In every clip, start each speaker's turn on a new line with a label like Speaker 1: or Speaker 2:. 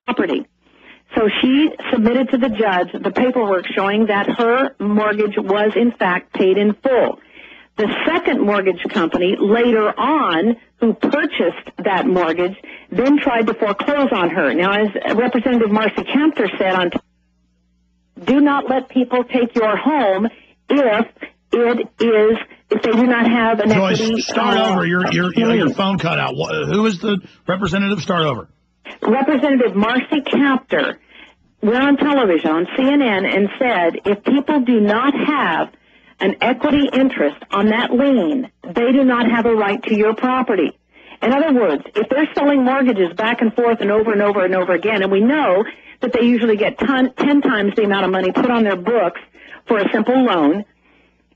Speaker 1: property. So she submitted to the judge the paperwork showing that her mortgage was, in fact, paid in full. The second mortgage company, later on, who purchased that mortgage, then tried to foreclose on her. Now, as Representative Marcy Campter said, do not let people take your home if they do not have an equity.
Speaker 2: Joyce, start over. Your phone cut out. Who is the representative? Start over.
Speaker 1: Representative Marcy Campter went on television on CNN and said if people do not have an equity interest on that lien, they do not have a right to your property. In other words, if they're selling mortgages back and forth and over and over and over again, and we know that they usually get 10 times the amount of money put on their books for a simple loan,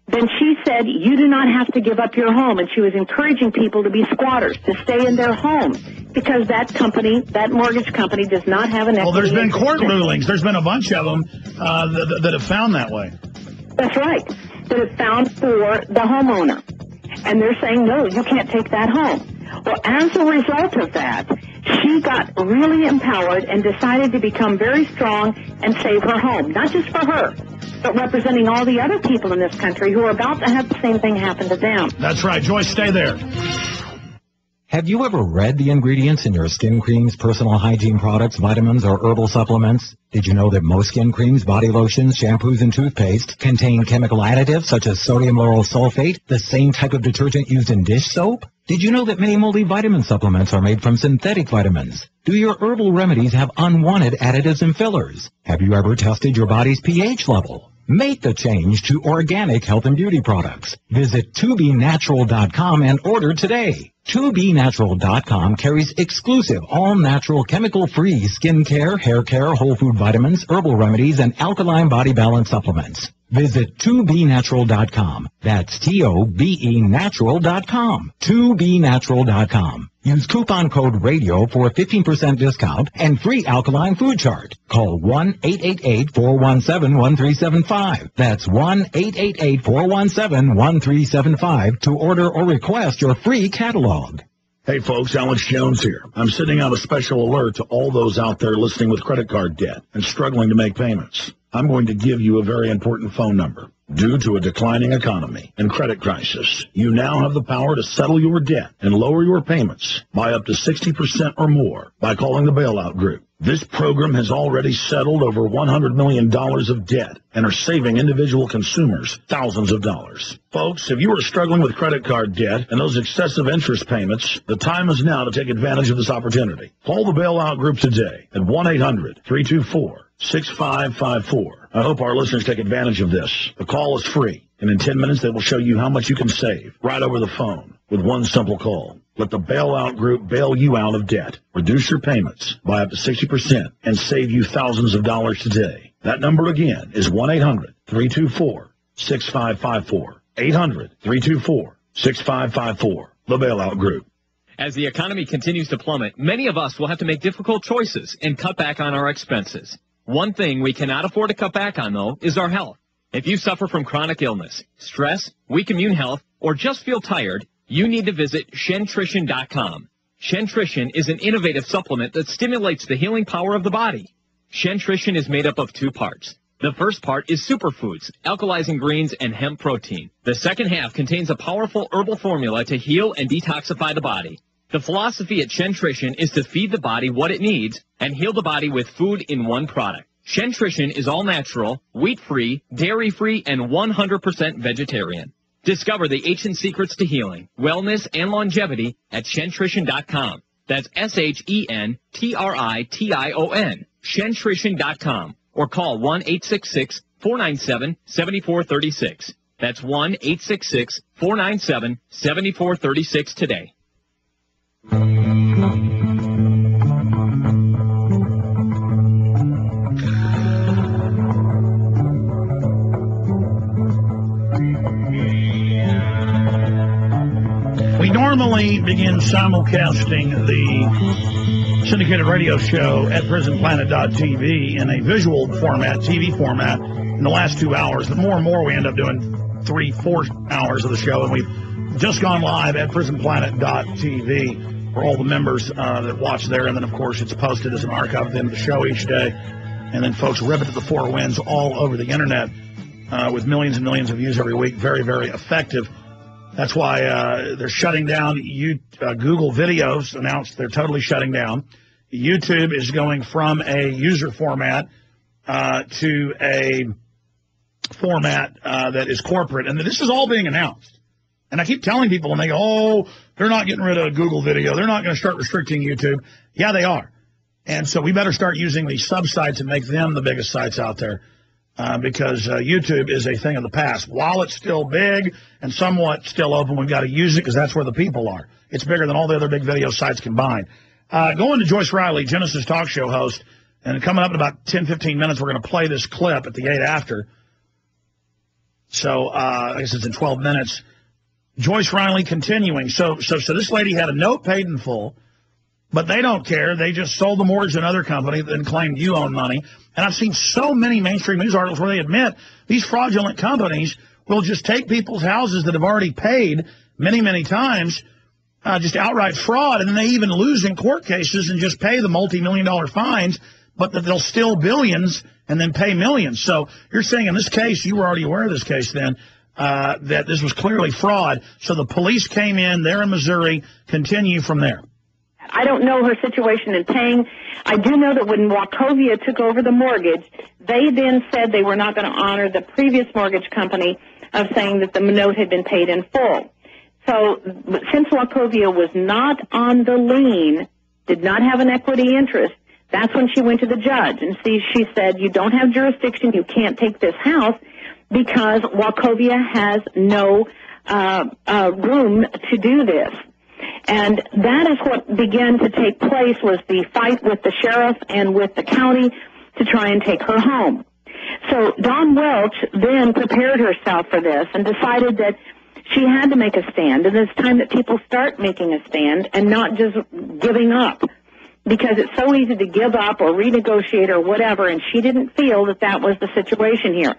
Speaker 1: then she said you do not have to give up your home, and she was encouraging people to be squatters, to stay in their homes, because that company, that mortgage company, does not have an equity.
Speaker 2: Well, there's been court rulings. There's been a bunch of them that have found that way.
Speaker 1: That's right, that have found for the homeowner. And they're saying, no, you can't take that home. Well, as a result of that, she got really empowered and decided to become very strong and save her home, not just for her, but representing all the other people in this country who are about to have the same thing happen to them.
Speaker 2: That's right. Joyce, stay there.
Speaker 3: Have you ever read the ingredients in your skin creams, personal hygiene products, vitamins, or herbal supplements? Did you know that most skin creams, body lotions, shampoos, and toothpaste contain chemical additives such as sodium lauryl sulfate, the same type of detergent used in dish soap? Did you know that many multivitamin supplements are made from synthetic vitamins? Do your herbal remedies have unwanted additives and fillers? Have you ever tested your body's pH level? Make the change to organic health and beauty products. Visit 2BNatural.com and order today. 2BNatural.com carries exclusive, all-natural, chemical-free skincare, hair care, whole food vitamins, herbal remedies, and alkaline body balance supplements. Visit 2BNatural.com. That's TOBENatural.com. 2BNatural.com. Use coupon code RADIO for a 15% discount and free alkaline food chart. Call 1-888-417-1375. That's 1-888-417-1375 to order or request your free catalog.
Speaker 2: Hey folks, Alex Jones here. I'm sending out a special alert to all those out there listening with credit card debt and struggling to make payments. I'm going to give you a very important phone number. Due to a declining economy and credit crisis, you now have the power to settle your debt and lower your payments by up to 60% or more by calling the Bailout Group. This program has already settled over $100 million of debt and are saving individual consumers thousands of dollars. Folks, if you are struggling with credit card debt and those excessive interest payments, the time is now to take advantage of this opportunity. Call the Bailout Group today at 1-800-324-6554. I hope our listeners take advantage of this. The call is free, and in 10 minutes they will show you how much you can save right over the phone with one simple call. Let the Bailout Group bail you out of debt, reduce your payments by up to 60%, and save you thousands of dollars today. That number again is 1-800-324-6554. 800-324-6554. The Bailout Group.
Speaker 4: As the economy continues to plummet, many of us will have to make difficult choices and cut back on our expenses. One thing we cannot afford to cut back on, though, is our health. If you suffer from chronic illness, stress, weak immune health, or just feel tired, you need to visit Shentrition.com. Shentrition is an innovative supplement that stimulates the healing power of the body. Shentrition is made up of two parts. The first part is superfoods, alkalizing greens, and hemp protein. The second half contains a powerful herbal formula to heal and detoxify the body. The philosophy at Shentrition is to feed the body what it needs and heal the body with food in one product. Shentrition is all natural, wheat-free, dairy-free, and 100% vegetarian. Discover the ancient secrets to healing, wellness, and longevity at Shentrition.com. That's Shentrition, Shentrition.com, or call 1-866-497-7436. That's 1-866-497-7436 today.
Speaker 2: We normally begin simulcasting the syndicated radio show at prisonplanet.tv in a visual format, TV format, in the last 2 hours. But more and more we end up doing 3-4 hours of the show, and we've just gone live at prisonplanet.tv. for all the members that watch there. And then, of course, it's posted as an archive at the end of the show each day. And then folks rip it to the four winds all over the internet with millions and millions of views every week. Very, very effective. That's why they're shutting down. Google Videos announced they're totally shutting down. YouTube is going from a user format to a format that is corporate. And this is all being announced. And I keep telling people, and they go, oh, they're not getting rid of Google Video. They're not going to start restricting YouTube. Yeah, they are. And so we better start using these sub-sites and make them the biggest sites out there because YouTube is a thing of the past. While it's still big and somewhat still open, we've got to use it because that's where the people are. It's bigger than all the other big video sites combined. Going to Joyce Riley, Genesis talk show host, and coming up in about 10, 15 minutes, we're going to play this clip at the 8 after. So I guess it's in 12 minutes. Joyce Riley continuing. So this lady had a note paid in full, but they don't care. They just sold the mortgage to another company and claimed you own money. And I've seen so many mainstream news articles where they admit these fraudulent companies will just take people's houses that have already paid many, many times, just outright fraud, and then they even lose in court cases and just pay the multi-million-dollar fines, but that they'll steal billions and then pay millions. So you're saying in this case, you were already aware of this case then, that this was clearly fraud. So the police came in there in Missouri. Continue from there.
Speaker 1: I don't know her situation in paying. I do know that when Wachovia took over the mortgage, they then said they were not going to honor the previous mortgage company of saying that the note had been paid in full. So since Wachovia was not on the lien, did not have an equity interest, that's when she went to the judge. And she said, you don't have jurisdiction, you can't take this house, because Wachovia has no room to do this. And that is what began to take place, was the fight with the sheriff and with the county to try and take her home. So Dawn Welch then prepared herself for this and decided that she had to make a stand. And it's time that people start making a stand and not just giving up, because it's so easy to give up or renegotiate or whatever, and she didn't feel that that was the situation here.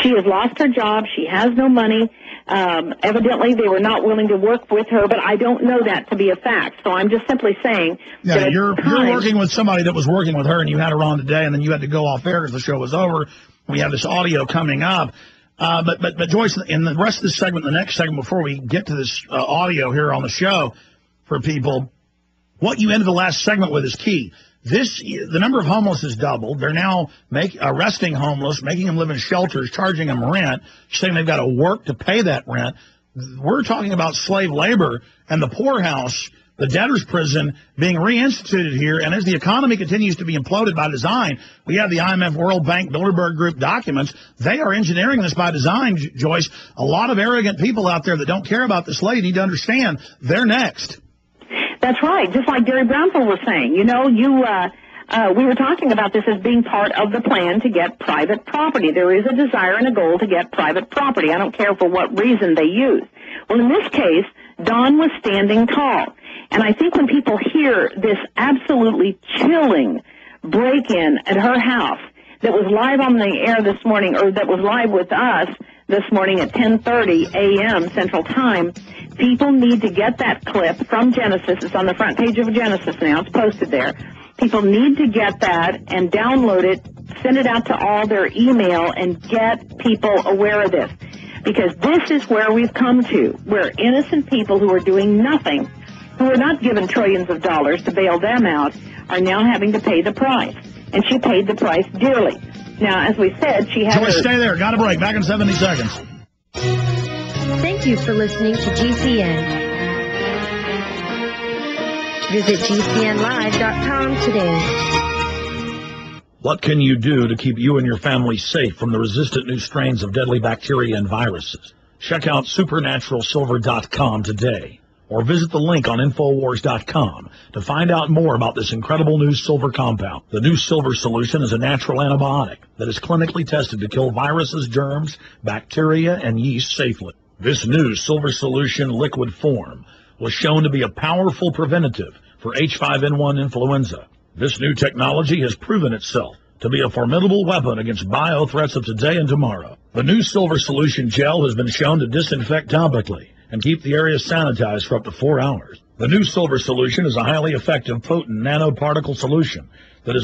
Speaker 1: She has lost her job. She has no money. Evidently, they were not willing to work with her, but I don't know that to be a fact. So I'm just simply saying that
Speaker 2: you're working with somebody that was working with her, and you had her on today, and then you had to go off air because the show was over. We have this audio coming up. But Joyce, in the rest of this segment, the next segment, before we get to this audio here on the show for people, what you ended the last segment with is key. The number of homeless has doubled. They're now arresting homeless, making them live in shelters, charging them rent, saying they've got to work to pay that rent. We're talking about slave labor and the poorhouse, the debtor's prison, being reinstituted here. And as the economy continues to be imploded by design, we have the IMF, World Bank, Bilderberg Group documents. They are engineering this by design, Joyce. A lot of arrogant people out there that don't care about this lady need to understand they're next.
Speaker 1: That's right. Just like Gary Brownfield was saying, we were talking about this as being part of the plan to get private property. There is a desire and a goal to get private property. I don't care for what reason they use. Well, in this case, Dawn was standing tall. And I think when people hear this absolutely chilling break-in at her house that was live on the air this morning, or that was live with us this morning at 10:30 a.m. Central Time, people need to get that clip from Genesis. It's on the front page of Genesis now. It's posted there. People need to get that and download it, send it out to all their email, and get people aware of this. Because this is where we've come to, where innocent people who are doing nothing, who are not given trillions of dollars to bail them out, are now having to pay the price. And she paid the price dearly. Now, as we said, she had
Speaker 2: Joyce, stay there. Got a break. Back in 70 seconds.
Speaker 5: Thank you for listening to GCN. Visit GCNlive.com today.
Speaker 2: What can you do to keep you and your family safe from the resistant new strains of deadly bacteria and viruses? Check out supernaturalsilver.com today, or visit the link on Infowars.com to find out more about this incredible new silver compound. The new silver solution is a natural antibiotic that is clinically tested to kill viruses, germs, bacteria, and yeast safely. This new silver solution liquid form was shown to be a powerful preventative for H5N1 influenza. This new technology has proven itself to be a formidable weapon against bio threats of today and tomorrow. The new silver solution gel has been shown to disinfect topically and keep the area sanitized for up to 4 hours. The new silver solution is a highly effective, potent nanoparticle solution that is